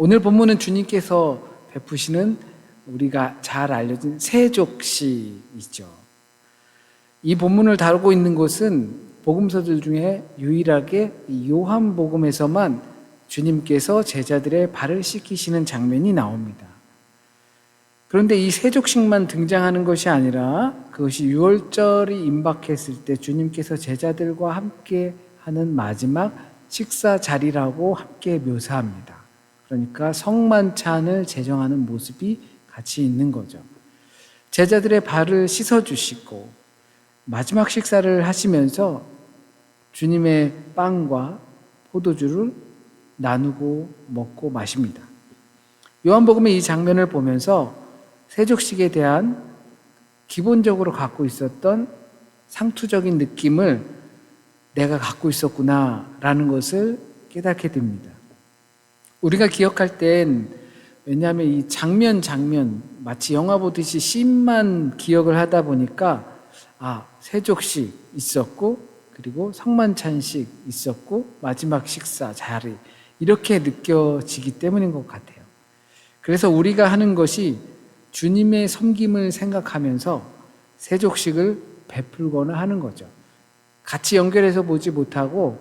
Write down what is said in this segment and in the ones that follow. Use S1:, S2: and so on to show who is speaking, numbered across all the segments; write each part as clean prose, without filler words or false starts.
S1: 오늘 본문은 주님께서 베푸시는 우리가 잘 알려진 세족시이죠. 이 본문을 다루고 있는 곳은 복음서들 중에 유일하게 요한복음에서만 주님께서 제자들의 발을 씻기시는 장면이 나옵니다. 그런데 이 세족식만 등장하는 것이 아니라 그것이 유월절이 임박했을 때 주님께서 제자들과 함께 하는 마지막 식사 자리라고 함께 묘사합니다. 그러니까 성만찬을 제정하는 모습이 같이 있는 거죠. 제자들의 발을 씻어주시고 마지막 식사를 하시면서 주님의 빵과 포도주를 나누고 먹고 마십니다. 요한복음의 이 장면을 보면서 세족식에 대한 기본적으로 갖고 있었던 상투적인 느낌을 내가 갖고 있었구나라는 것을 깨닫게 됩니다. 우리가 기억할 땐 왜냐하면 이 장면 마치 영화 보듯이 씬만 기억을 하다 보니까 세족식 있었고 그리고 성만찬식 있었고 마지막 식사 자리 이렇게 느껴지기 때문인 것 같아요. 그래서 우리가 하는 것이 주님의 섬김을 생각하면서 세족식을 베풀거나 하는 거죠. 같이 연결해서 보지 못하고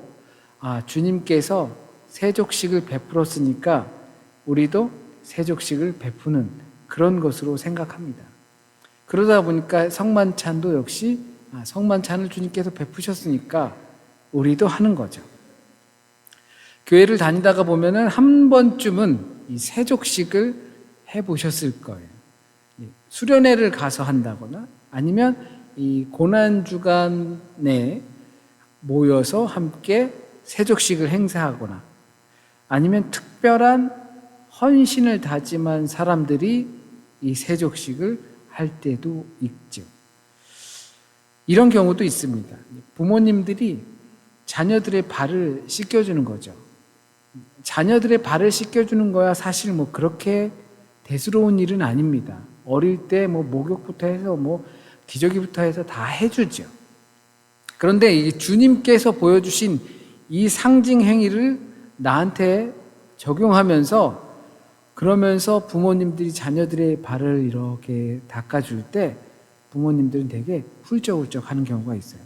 S1: 주님께서 세족식을 베풀었으니까 우리도 세족식을 베푸는 그런 것으로 생각합니다. 그러다 보니까 성만찬도 역시 성만찬을 주님께서 베푸셨으니까 우리도 하는 거죠. 교회를 다니다가 보면은 한 번쯤은 이 세족식을 해보셨을 거예요. 수련회를 가서 한다거나 아니면 이 고난주간에 모여서 함께 세족식을 행사하거나 아니면 특별한 헌신을 다짐한 사람들이 이 세족식을 할 때도 있죠. 이런 경우도 있습니다. 부모님들이 자녀들의 발을 씻겨주는 거죠. 자녀들의 발을 씻겨주는 거야 사실 그렇게 대수로운 일은 아닙니다. 어릴 때 목욕부터 해서 기저귀부터 해서 다 해주죠. 그런데 이 주님께서 보여주신 이 상징 행위를 나한테 적용하면서 그러면서 부모님들이 자녀들의 발을 이렇게 닦아줄 때 부모님들은 되게 훌쩍훌쩍 하는 경우가 있어요.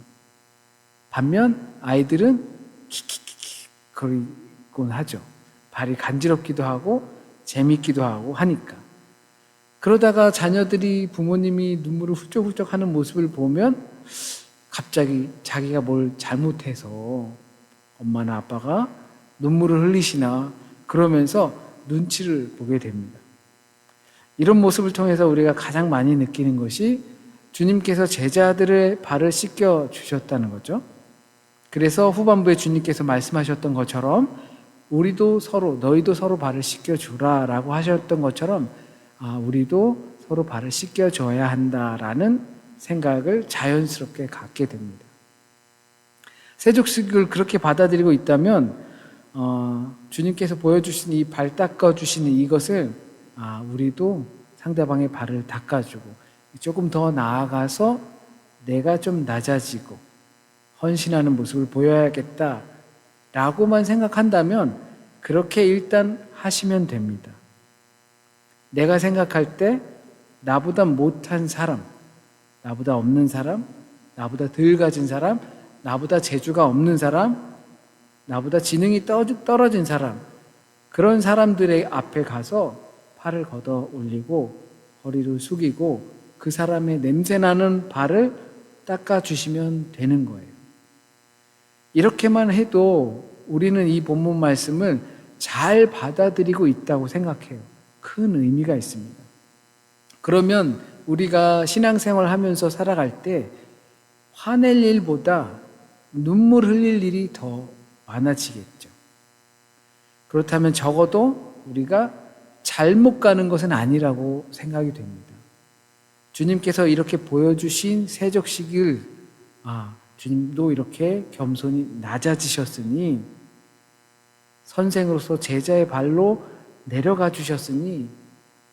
S1: 반면 아이들은 킥킥킥 거리곤 하죠. 발이 간지럽기도 하고 재밌기도 하고 하니까. 그러다가 자녀들이 부모님이 눈물을 훌쩍훌쩍 하는 모습을 보면 갑자기 자기가 뭘 잘못해서 엄마나 아빠가 눈물을 흘리시나 그러면서 눈치를 보게 됩니다. 이런 모습을 통해서 우리가 가장 많이 느끼는 것이 주님께서 제자들의 발을 씻겨 주셨다는 거죠. 그래서 후반부에 주님께서 말씀하셨던 것처럼 우리도 서로 너희도 서로 발을 씻겨 주라라고 하셨던 것처럼 우리도 서로 발을 씻겨 줘야 한다라는 생각을 자연스럽게 갖게 됩니다. 세족식을 그렇게 받아들이고 있다면 주님께서 보여주신 이 발 닦아주시는 이것을 우리도 상대방의 발을 닦아주고 조금 더 나아가서 내가 좀 낮아지고 헌신하는 모습을 보여야겠다라고만 생각한다면 그렇게 일단 하시면 됩니다. 내가 생각할 때 나보다 못한 사람, 나보다 없는 사람, 나보다 덜 가진 사람, 나보다 재주가 없는 사람, 나보다 지능이 떨어진 사람, 그런 사람들의 앞에 가서 팔을 걷어 올리고 허리를 숙이고 그 사람의 냄새나는 발을 닦아주시면 되는 거예요. 이렇게만 해도 우리는 이 본문 말씀을 잘 받아들이고 있다고 생각해요. 큰 의미가 있습니다. 그러면 우리가 신앙생활 하면서 살아갈 때 화낼 일보다 눈물 흘릴 일이 더 많아지겠죠. 그렇다면 적어도 우리가 잘못 가는 것은 아니라고 생각이 됩니다. 주님께서 이렇게 보여주신 세족식을 주님도 이렇게 겸손히 낮아지셨으니 선생으로서 제자의 발로 내려가 주셨으니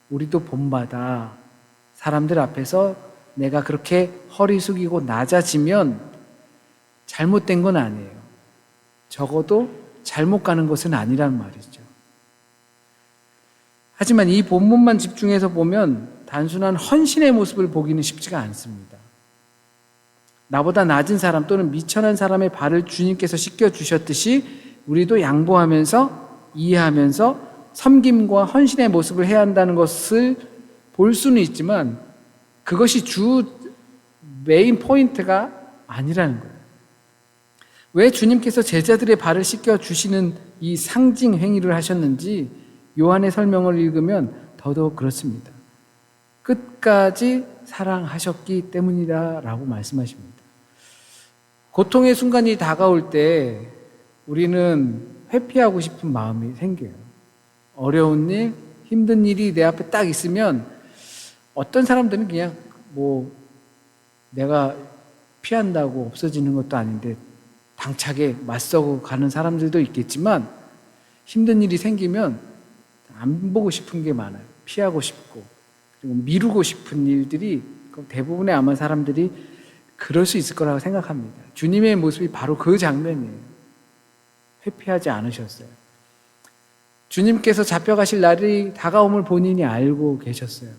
S1: 우리도 본받아 사람들 앞에서 내가 그렇게 허리 숙이고 낮아지면 잘못된 건 아니에요. 적어도 잘못 가는 것은 아니란 말이죠. 하지만 이 본문만 집중해서 보면 단순한 헌신의 모습을 보기는 쉽지가 않습니다. 나보다 낮은 사람 또는 미천한 사람의 발을 주님께서 씻겨주셨듯이 우리도 양보하면서 이해하면서 섬김과 헌신의 모습을 해야 한다는 것을 볼 수는 있지만 그것이 주 메인 포인트가 아니라는 거예요. 왜 주님께서 제자들의 발을 씻겨주시는 이 상징 행위를 하셨는지 요한의 설명을 읽으면 더더욱 그렇습니다. 끝까지 사랑하셨기 때문이다라고 말씀하십니다. 고통의 순간이 다가올 때 우리는 회피하고 싶은 마음이 생겨요. 어려운 일, 힘든 일이 내 앞에 딱 있으면 어떤 사람들은 그냥 내가 피한다고 없어지는 것도 아닌데 당차게 맞서고 가는 사람들도 있겠지만 힘든 일이 생기면 안 보고 싶은 게 많아요. 피하고 싶고 그리고 미루고 싶은 일들이 대부분의 아마 사람들이 그럴 수 있을 거라고 생각합니다. 주님의 모습이 바로 그 장면이에요. 회피하지 않으셨어요. 주님께서 잡혀가실 날이 다가옴을 본인이 알고 계셨어요.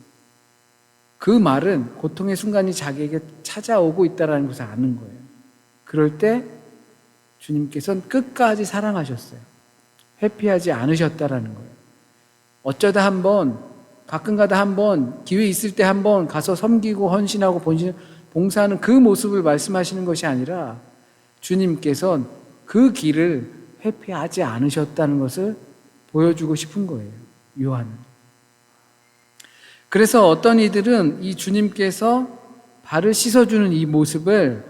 S1: 그 말은 고통의 순간이 자기에게 찾아오고 있다는 것을 아는 거예요. 그럴 때 주님께서는 끝까지 사랑하셨어요. 회피하지 않으셨다라는 거예요. 어쩌다 한번, 가끔가다 한번, 기회 있을 때 한번 가서 섬기고 헌신하고 봉사하는 그 모습을 말씀하시는 것이 아니라 주님께서는 그 길을 회피하지 않으셨다는 것을 보여주고 싶은 거예요. 요한은. 그래서 어떤 이들은 이 주님께서 발을 씻어주는 이 모습을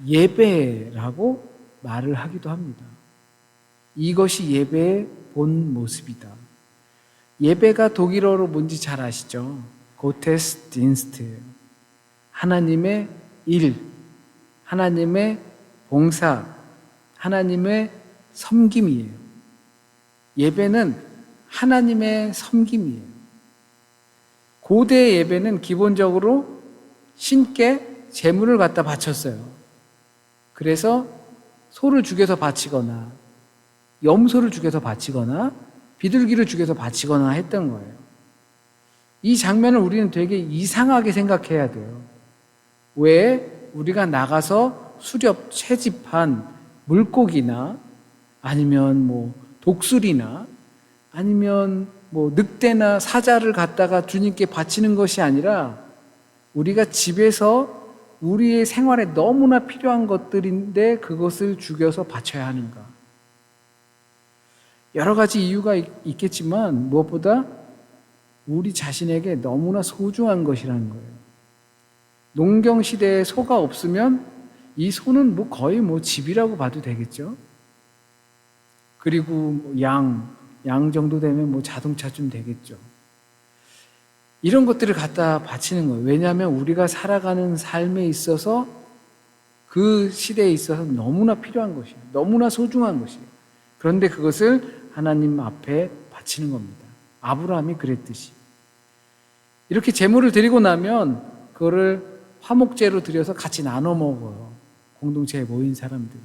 S1: 예배라고 말을 하기도 합니다. 이것이 예배의 본 모습이다. 예배가 독일어로 뭔지 잘 아시죠? 고테스딘스트예요. 하나님의 일, 하나님의 봉사, 하나님의 섬김이에요. 예배는 하나님의 섬김이에요. 고대 예배는 기본적으로 신께 제물을 갖다 바쳤어요. 그래서 소를 죽여서 바치거나 염소를 죽여서 바치거나 비둘기를 죽여서 바치거나 했던 거예요. 이 장면을 우리는 되게 이상하게 생각해야 돼요. 왜 우리가 나가서 채집한 물고기나 아니면 독수리나 아니면 늑대나 사자를 갖다가 주님께 바치는 것이 아니라 우리가 집에서 우리의 생활에 너무나 필요한 것들인데 그것을 죽여서 바쳐야 하는가? 여러 가지 이유가 있겠지만 무엇보다 우리 자신에게 너무나 소중한 것이라는 거예요. 농경 시대에 소가 없으면 이 소는 거의 집이라고 봐도 되겠죠. 그리고 양 정도 되면 자동차 좀 되겠죠. 이런 것들을 갖다 바치는 거예요. 왜냐하면 우리가 살아가는 삶에 있어서 그 시대에 있어서 너무나 필요한 것이에요. 너무나 소중한 것이에요. 그런데 그것을 하나님 앞에 바치는 겁니다. 아브라함이 그랬듯이. 이렇게 제물을 드리고 나면 그거를 화목제로 드려서 같이 나눠 먹어요. 공동체에 모인 사람들이.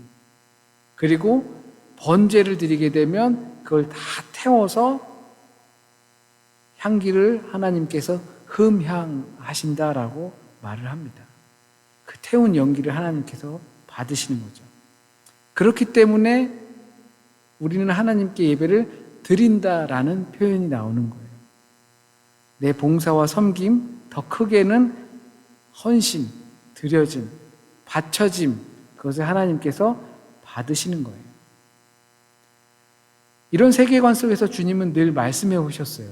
S1: 그리고 번제를 드리게 되면 그걸 다 태워서 향기를 하나님께서 흠향하신다라고 말을 합니다. 그 태운 연기를 하나님께서 받으시는 거죠. 그렇기 때문에 우리는 하나님께 예배를 드린다라는 표현이 나오는 거예요. 내 봉사와 섬김, 더 크게는 헌신, 드려짐, 바쳐짐, 그것을 하나님께서 받으시는 거예요. 이런 세계관 속에서 주님은 늘 말씀해 오셨어요.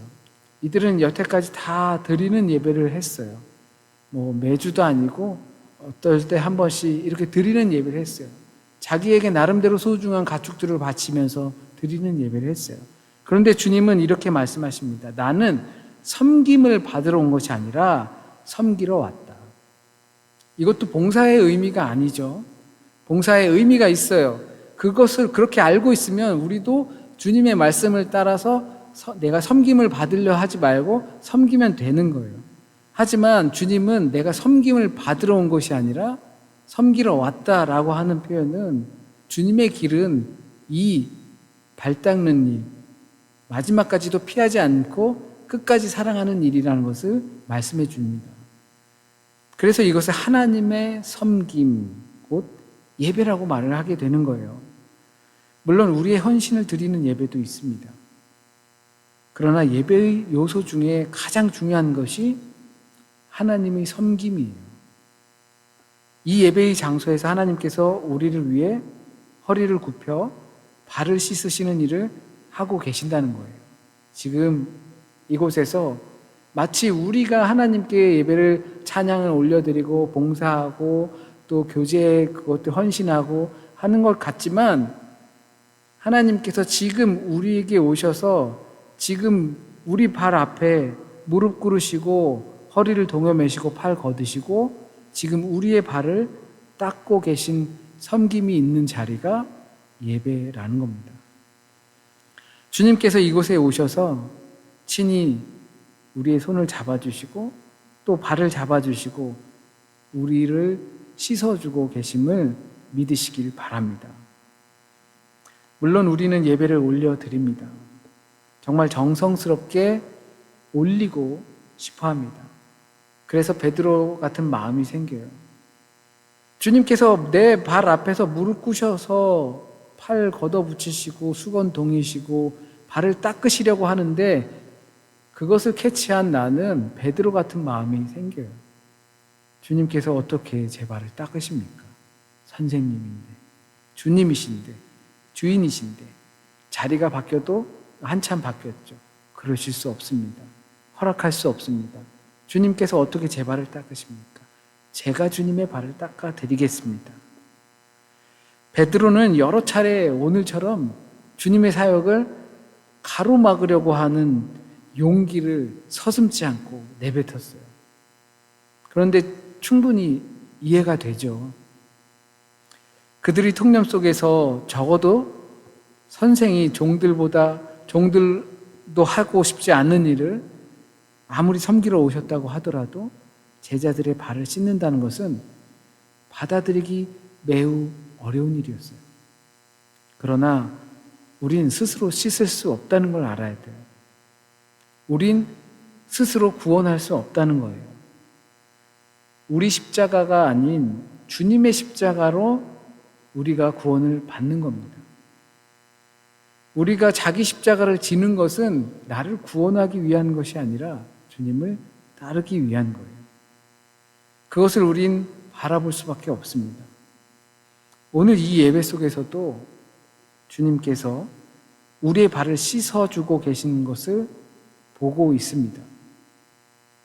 S1: 이들은 여태까지 다 드리는 예배를 했어요. 매주도 아니고 어떨 때 한 번씩 이렇게 드리는 예배를 했어요. 자기에게 나름대로 소중한 가축들을 바치면서 드리는 예배를 했어요. 그런데 주님은 이렇게 말씀하십니다. 나는 섬김을 받으러 온 것이 아니라 섬기러 왔다. 이것도 봉사의 의미가 아니죠. 봉사의 의미가 있어요. 그것을 그렇게 알고 있으면 우리도 주님의 말씀을 따라서 내가 섬김을 받으려 하지 말고 섬기면 되는 거예요. 하지만 주님은 내가 섬김을 받으러 온 것이 아니라 섬기러 왔다라고 하는 표현은 주님의 길은 이 발 닦는 일, 마지막까지도 피하지 않고 끝까지 사랑하는 일이라는 것을 말씀해 줍니다. 그래서 이것을 하나님의 섬김, 곧 예배라고 말을 하게 되는 거예요. 물론 우리의 헌신을 드리는 예배도 있습니다. 그러나 예배의 요소 중에 가장 중요한 것이 하나님의 섬김이에요. 이 예배의 장소에서 하나님께서 우리를 위해 허리를 굽혀 발을 씻으시는 일을 하고 계신다는 거예요. 지금 이곳에서 마치 우리가 하나님께 예배를 찬양을 올려드리고 봉사하고 또 교제에 그것도 헌신하고 하는 것 같지만 하나님께서 지금 우리에게 오셔서 지금 우리 발 앞에 무릎 꿇으시고 허리를 동여매시고 팔 걷으시고 지금 우리의 발을 닦고 계신 섬김이 있는 자리가 예배라는 겁니다. 주님께서 이곳에 오셔서 친히 우리의 손을 잡아주시고 또 발을 잡아주시고 우리를 씻어주고 계심을 믿으시길 바랍니다. 물론 우리는 예배를 올려드립니다. 정말 정성스럽게 올리고 싶어 합니다. 그래서 베드로 같은 마음이 생겨요. 주님께서 내 발 앞에서 무릎 꿇으셔서 팔 걷어붙이시고 수건 동이시고 발을 닦으시려고 하는데 그것을 캐치한 나는 베드로 같은 마음이 생겨요. 주님께서 어떻게 제 발을 닦으십니까? 선생님인데, 주님이신데, 주인이신데 자리가 바뀌어도 한참 바뀌었죠. 그러실 수 없습니다. 허락할 수 없습니다. 주님께서 어떻게 제 발을 닦으십니까? 제가 주님의 발을 닦아 드리겠습니다. 베드로는 여러 차례 오늘처럼 주님의 사역을 가로막으려고 하는 용기를 서슴지 않고 내뱉었어요. 그런데 충분히 이해가 되죠. 그들의 통념 속에서 적어도 선생이 종들도 하고 싶지 않는 일을 아무리 섬기러 오셨다고 하더라도 제자들의 발을 씻는다는 것은 받아들이기 매우 어려운 일이었어요. 그러나 우린 스스로 씻을 수 없다는 걸 알아야 돼요. 우린 스스로 구원할 수 없다는 거예요. 우리 십자가가 아닌 주님의 십자가로 우리가 구원을 받는 겁니다. 우리가 자기 십자가를 지는 것은 나를 구원하기 위한 것이 아니라 주님을 따르기 위한 거예요. 그것을 우린 바라볼 수밖에 없습니다. 오늘 이 예배 속에서도 주님께서 우리의 발을 씻어주고 계시는 것을 보고 있습니다.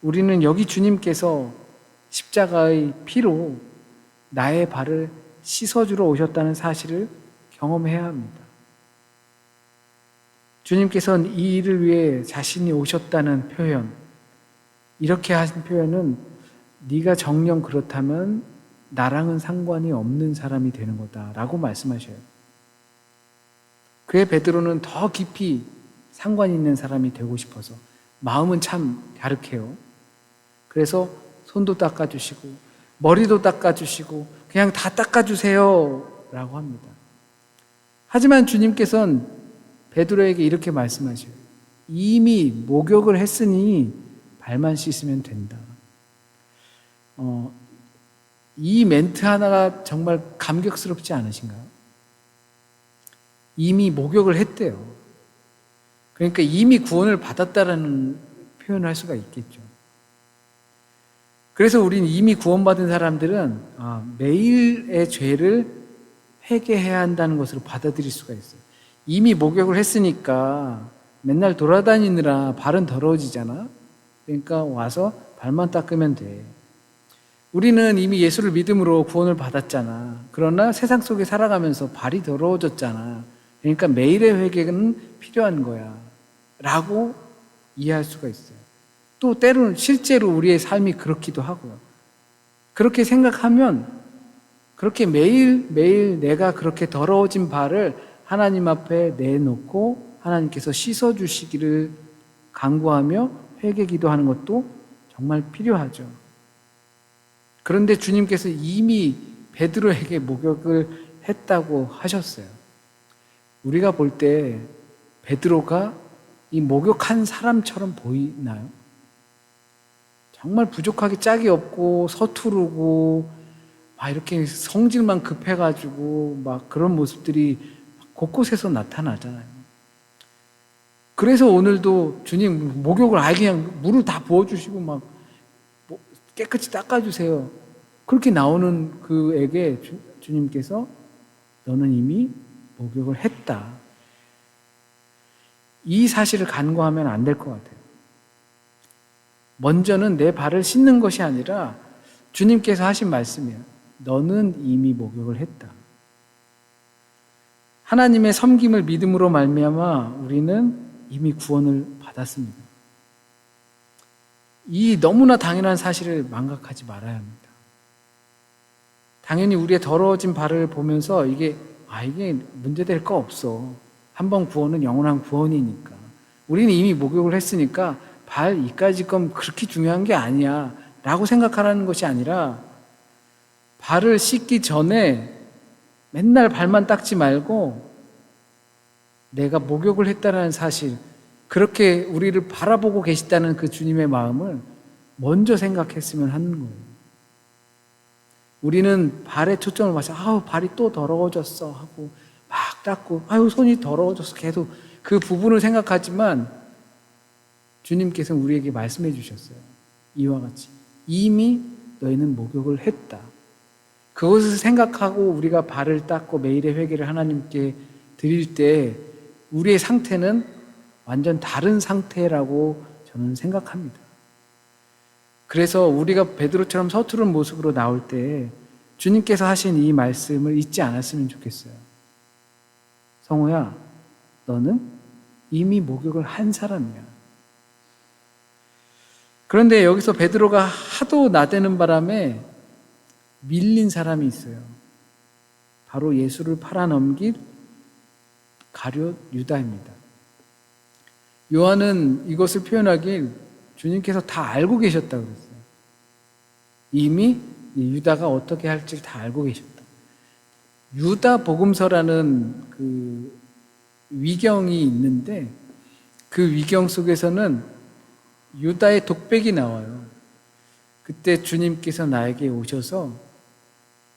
S1: 우리는 여기 주님께서 십자가의 피로 나의 발을 씻어주러 오셨다는 사실을 경험해야 합니다. 주님께서는 이 일을 위해 자신이 오셨다는 표현, 이렇게 하신 표현은 네가 정녕 그렇다면 나랑은 상관이 없는 사람이 되는 거다라고 말씀하셔요. 그의 베드로는 더 깊이 상관 있는 사람이 되고 싶어서 마음은 참 갸륵해요. 그래서 손도 닦아주시고 머리도 닦아주시고 그냥 다 닦아주세요 라고 합니다. 하지만 주님께서는 베드로에게 이렇게 말씀하셔요. 이미 목욕을 했으니 발만 씻으면 된다. 이 멘트 하나가 정말 감격스럽지 않으신가요? 이미 목욕을 했대요. 그러니까 이미 구원을 받았다라는 표현을 할 수가 있겠죠. 그래서 우린 이미 구원받은 사람들은 매일의 죄를 회개해야 한다는 것으로 받아들일 수가 있어요. 이미 목욕을 했으니까 맨날 돌아다니느라 발은 더러워지잖아. 그러니까 와서 발만 닦으면 돼. 우리는 이미 예수를 믿음으로 구원을 받았잖아. 그러나 세상 속에 살아가면서 발이 더러워졌잖아. 그러니까 매일의 회개는 필요한 거야 라고 이해할 수가 있어요. 또 때로는 실제로 우리의 삶이 그렇기도 하고요. 그렇게 생각하면 그렇게 매일매일 내가 그렇게 더러워진 발을 하나님 앞에 내놓고 하나님께서 씻어주시기를 간구하며 회개 기도하는 것도 정말 필요하죠. 그런데 주님께서 이미 베드로에게 목욕을 했다고 하셨어요. 우리가 볼 때 베드로가 이 목욕한 사람처럼 보이나요? 정말 부족하게 짝이 없고 서투르고 막 이렇게 성질만 급해가지고 막 그런 모습들이 곳곳에서 나타나잖아요. 그래서 오늘도 주님 목욕을 아예 그냥 물을 다 부어주시고 막 깨끗이 닦아주세요. 그렇게 나오는 그에게 주님께서 너는 이미 목욕을 했다. 이 사실을 간과하면 안 될 것 같아요. 먼저는 내 발을 씻는 것이 아니라 주님께서 하신 말씀이에요. 너는 이미 목욕을 했다. 하나님의 섬김을 믿음으로 말미암아 우리는 이미 구원을 받았습니다. 이 너무나 당연한 사실을 망각하지 말아야 합니다. 당연히 우리의 더러워진 발을 보면서 이게 문제될 거 없어. 한 번 구원은 영원한 구원이니까. 우리는 이미 목욕을 했으니까 발 이까지 건 그렇게 중요한 게 아니야 라고 생각하라는 것이 아니라 발을 씻기 전에 맨날 발만 닦지 말고 내가 목욕을 했다는 사실, 그렇게 우리를 바라보고 계시다는 그 주님의 마음을 먼저 생각했으면 하는 거예요. 우리는 발에 초점을 맞춰 발이 또 더러워졌어 하고 막 닦고 손이 더러워졌어 계속 그 부분을 생각하지만 주님께서는 우리에게 말씀해 주셨어요. 이와 같이 이미 너희는 목욕을 했다. 그것을 생각하고 우리가 발을 닦고 매일의 회개를 하나님께 드릴 때 우리의 상태는 완전 다른 상태라고 저는 생각합니다. 그래서 우리가 베드로처럼 서투른 모습으로 나올 때 주님께서 하신 이 말씀을 잊지 않았으면 좋겠어요. 성호야, 너는 이미 목욕을 한 사람이야. 그런데 여기서 베드로가 하도 나대는 바람에 밀린 사람이 있어요. 바로 예수를 팔아넘길 가룟 유다입니다. 요한은 이것을 표현하길 주님께서 다 알고 계셨다고 그랬어요. 이미 유다가 어떻게 할지 다 알고 계셨다. 유다 복음서라는 그 위경이 있는데 그 위경 속에서는 유다의 독백이 나와요. 그때 주님께서 나에게 오셔서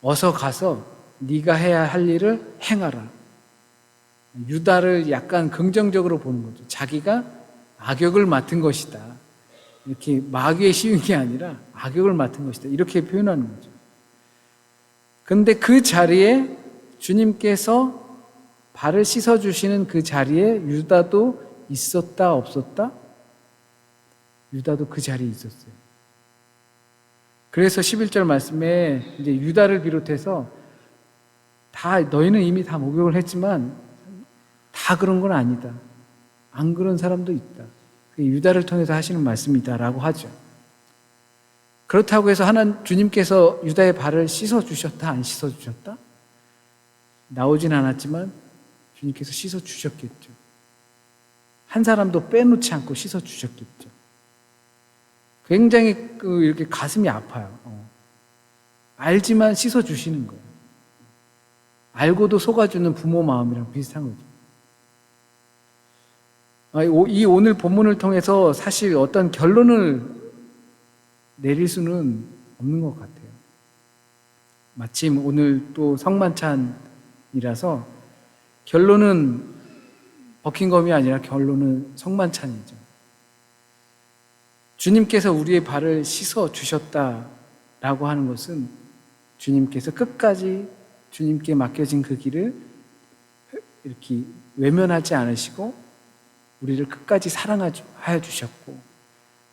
S1: 어서 가서 네가 해야 할 일을 행하라. 유다를 약간 긍정적으로 보는 거죠. 자기가 악역을 맡은 것이다. 이렇게 마귀에 씌운 게 아니라 악역을 맡은 것이다. 이렇게 표현하는 거죠. 그런데 그 자리에 주님께서 발을 씻어주시는 그 자리에 유다도 있었다 없었다? 유다도 그 자리에 있었어요. 그래서 11절 말씀에 이제 유다를 비롯해서 다 너희는 이미 다 목욕을 했지만 다 그런 건 아니다. 안 그런 사람도 있다. 유다를 통해서 하시는 말씀이다라고 하죠. 그렇다고 해서 주님께서 유다의 발을 씻어주셨다 안 씻어주셨다? 나오진 않았지만 주님께서 씻어주셨겠죠. 한 사람도 빼놓지 않고 씻어주셨겠죠. 굉장히 이렇게 가슴이 아파요. 알지만 씻어주시는 거예요. 알고도 속아주는 부모 마음이랑 비슷한 거죠. 이 오늘 본문을 통해서 사실 어떤 결론을 내릴 수는 없는 것 같아요. 마침 오늘 또 성만찬이라서 결론은 버킹엄이 아니라 결론은 성만찬이죠. 주님께서 우리의 발을 씻어 주셨다라고 하는 것은 주님께서 끝까지 주님께 맡겨진 그 길을 이렇게 외면하지 않으시고 우리를 끝까지 사랑하여 주셨고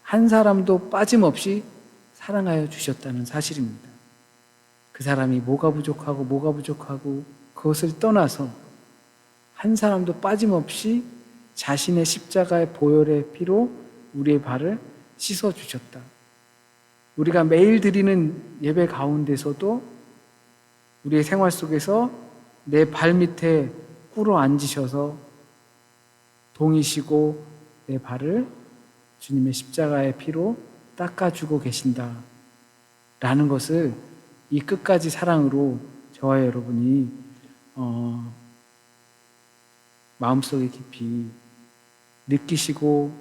S1: 한 사람도 빠짐없이 사랑하여 주셨다는 사실입니다. 그 사람이 뭐가 부족하고 그것을 떠나서 한 사람도 빠짐없이 자신의 십자가의 보혈의 피로 우리의 발을 씻어주셨다. 우리가 매일 드리는 예배 가운데서도 우리의 생활 속에서 내 발밑에 꿇어 앉으셔서 동이시고 내 발을 주님의 십자가의 피로 닦아주고 계신다 라는 것을 이 끝까지 사랑으로 저와 여러분이 마음속에 깊이 느끼시고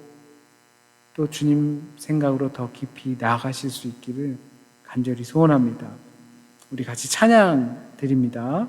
S1: 또 주님 생각으로 더 깊이 나아가실 수 있기를 간절히 소원합니다. 우리 같이 찬양 드립니다.